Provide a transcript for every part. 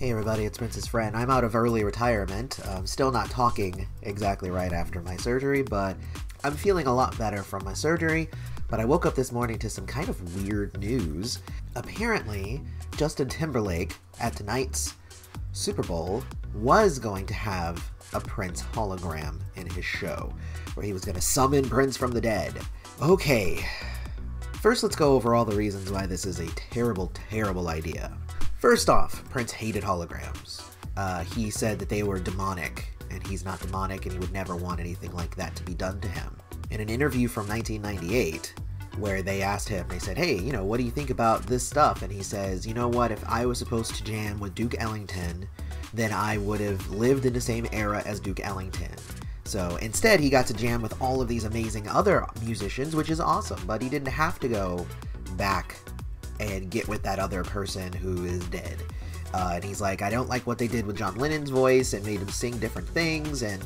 Hey everybody, it's Prince's friend. I'm out of early retirement. I'm still not talking exactly right after my surgery, but I'm feeling a lot better from my surgery. But I woke up this morning to some kind of weird news. Apparently, Justin Timberlake at tonight's Superbowl was going to have a Prince hologram in his show, where he was going to summon Prince from the dead. Okay, first let's go over all the reasons why this is a terrible, terrible idea. First off, Prince hated holograms. He said that they were demonic, and he's not demonic, and he would never want anything like that to be done to him. In an interview from 1998, where they asked him, they said, hey, what do you think about this stuff? And he says, you know what, if I was supposed to jam with Duke Ellington, then I would have lived in the same era as Duke Ellington. So instead, he got to jam with all of these amazing other musicians, which is awesome, but he didn't have to go back and get with that other person who is dead. And he's like, I don't like what they did with John Lennon's voice and made him sing different things, and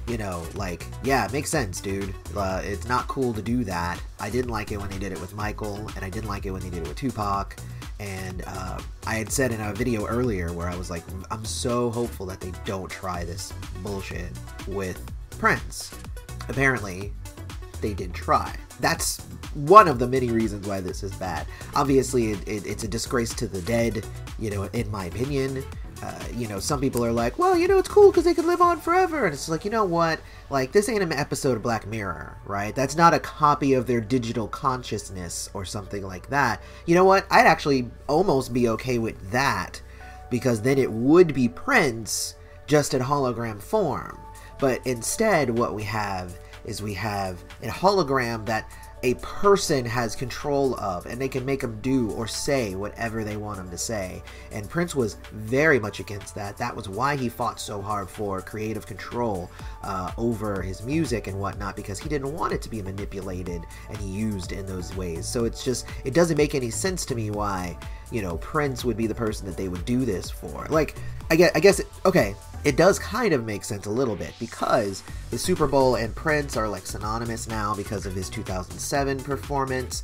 yeah, it makes sense, dude. It's not cool to do that. I didn't like it when they did it with Michael, and I didn't like it when they did it with Tupac. And I had said in a video earlier where I was like, I'm so hopeful that they don't try this bullshit with Prince. Apparently, they did try. That's one of the many reasons why this is bad. Obviously, it's a disgrace to the dead, in my opinion. Some people are like, well, it's cool because they can live on forever. And it's like, you know what? Like, this ain't an episode of Black Mirror, right? That's not a copy of their digital consciousness or something like that. You know what? I'd actually almost be okay with that, because then it would be Prince just in hologram form. But instead, what we have is we have a hologram that a person has control of, and they can make them do or say whatever they want them to say. And Prince was very much against that. That was why he fought so hard for creative control over his music and whatnot, because he didn't want it to be manipulated and used in those ways. So it's just, it doesn't make any sense to me why, Prince would be the person that they would do this for. Like, I guess okay, it does kind of make sense a little bit, because the Super Bowl and Prince are like synonymous now because of his 2007 performance,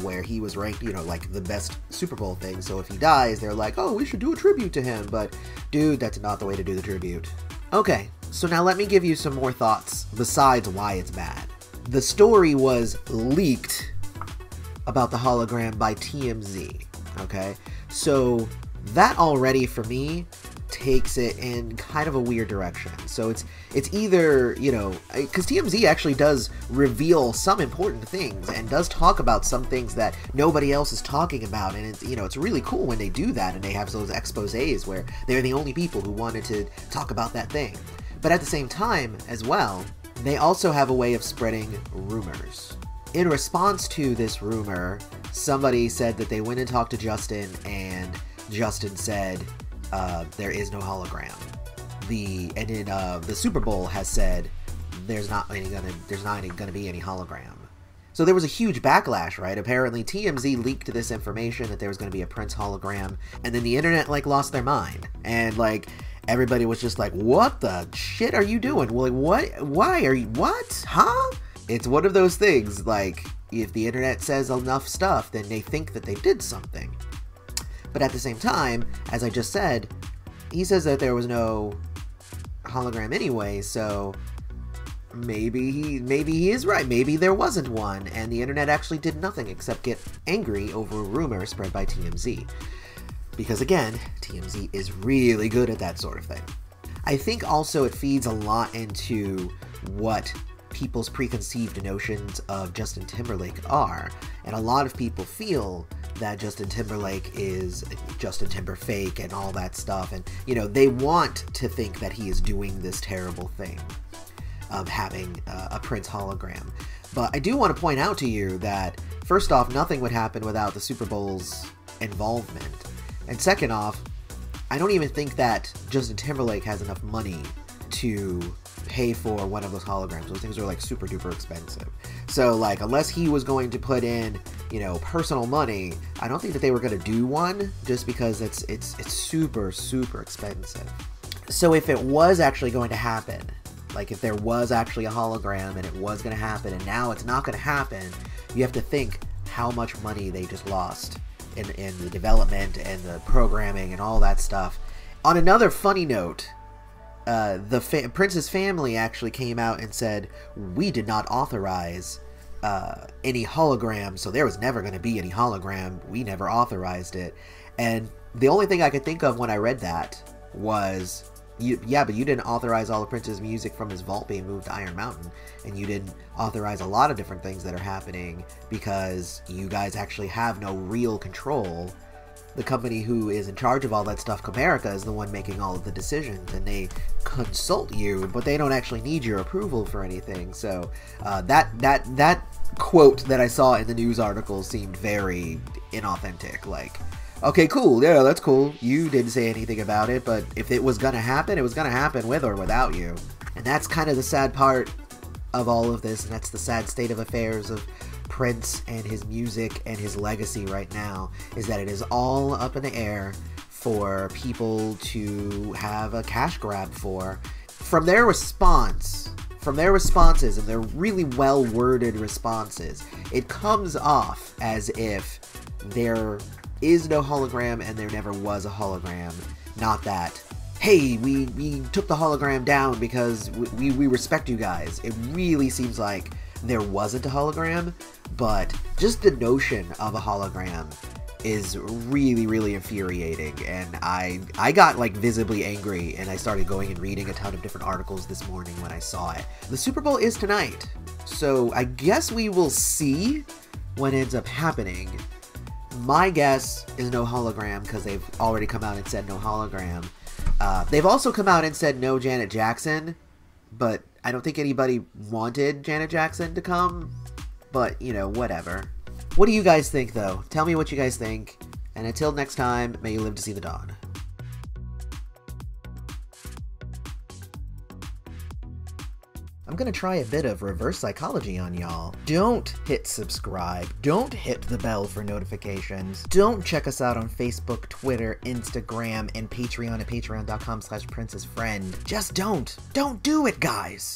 where he was ranked, like the best Super Bowl thing. So if he dies, they're like, oh, we should do a tribute to him. But dude, that's not the way to do the tribute. Okay, so now let me give you some more thoughts besides why it's bad. The story was leaked about the hologram by TMZ, okay? So that already, for me, takes it in kind of a weird direction. So it's either, because TMZ actually does reveal some important things and does talk about some things that nobody else is talking about, and it's really cool when they do that, and they have those exposés where they're the only people who wanted to talk about that thing. But at the same time, as well, they also have a way of spreading rumors. In response to this rumor, somebody said that they went and talked to Justin, and Justin said, there is no hologram. The Super Bowl has said there's not gonna be any hologram. So there was a huge backlash, right? Apparently TMZ leaked this information that there was gonna be a Prince hologram, and then the internet lost their mind, and everybody was just like, what the shit are you doing? Well, what? Why are you? What? Huh? It's one of those things, if the internet says enough stuff, then they think that they did something. But at the same time, as I just said, he says that there was no hologram anyway, so maybe he is right. Maybe there wasn't one, and the internet actually did nothing except get angry over a rumor spread by TMZ. Because again, TMZ is really good at that sort of thing. I think also it feeds a lot into what people's preconceived notions of Justin Timberlake are, and a lot of people feel that Justin Timberlake is Justin Timberfake and all that stuff, and they want to think that he is doing this terrible thing of having a Prince hologram. But I do want to point out to you that first off, nothing would happen without the Super Bowl's involvement, and second off, I don't even think that Justin Timberlake has enough money to pay for one of those holograms. Those things are super duper expensive. So unless he was going to put in personal money, I don't think that they were going to do one, just because it's super expensive. So if it was actually going to happen, if there was actually a hologram and it was going to happen and now it's not going to happen, you have to think how much money they just lost in the development and the programming and all that stuff. On another funny note, Prince's family actually came out and said, we did not authorize any hologram, so there was never going to be any hologram. We never authorized it. And the only thing I could think of when I read that was, yeah, but you didn't authorize all of Prince's music from his vault being moved to Iron Mountain, and you didn't authorize a lot of different things that are happening because you guys actually have no real control. The company who is in charge of all that stuff, Comerica, is the one making all of the decisions, and they consult you, but they don't actually need your approval for anything. So that quote that I saw in the news article seemed very inauthentic. Like, okay, cool, yeah, that's cool. You didn't say anything about it, but if it was gonna happen, it was gonna happen with or without you. And that's kind of the sad part of all of this, and that's the sad state of affairs of Prince and his music and his legacy right now, is that it is all up in the air for people to have a cash grab for. From their responses, and their really well-worded responses, it comes off as if there is no hologram and there never was a hologram. Not that, hey, we took the hologram down because we respect you guys. It really seems like there wasn't a hologram, but just the notion of a hologram is really, really infuriating, and I got like visibly angry, and I started going and reading a ton of different articles this morning when I saw it. The Super Bowl is tonight, so I guess we will see what ends up happening. My guess is no hologram, because they've already come out and said no hologram. They've also come out and said no Janet Jackson, but I don't think anybody wanted Janet Jackson to come, but, you know, whatever. What do you guys think, though? Tell me what you guys think, and until next time, may you live to see the dawn. I'm gonna try a bit of reverse psychology on y'all. Don't hit subscribe. Don't hit the bell for notifications. Don't check us out on Facebook, Twitter, Instagram, and Patreon at patreon.com/princessfriend. Just don't. Don't do it, guys!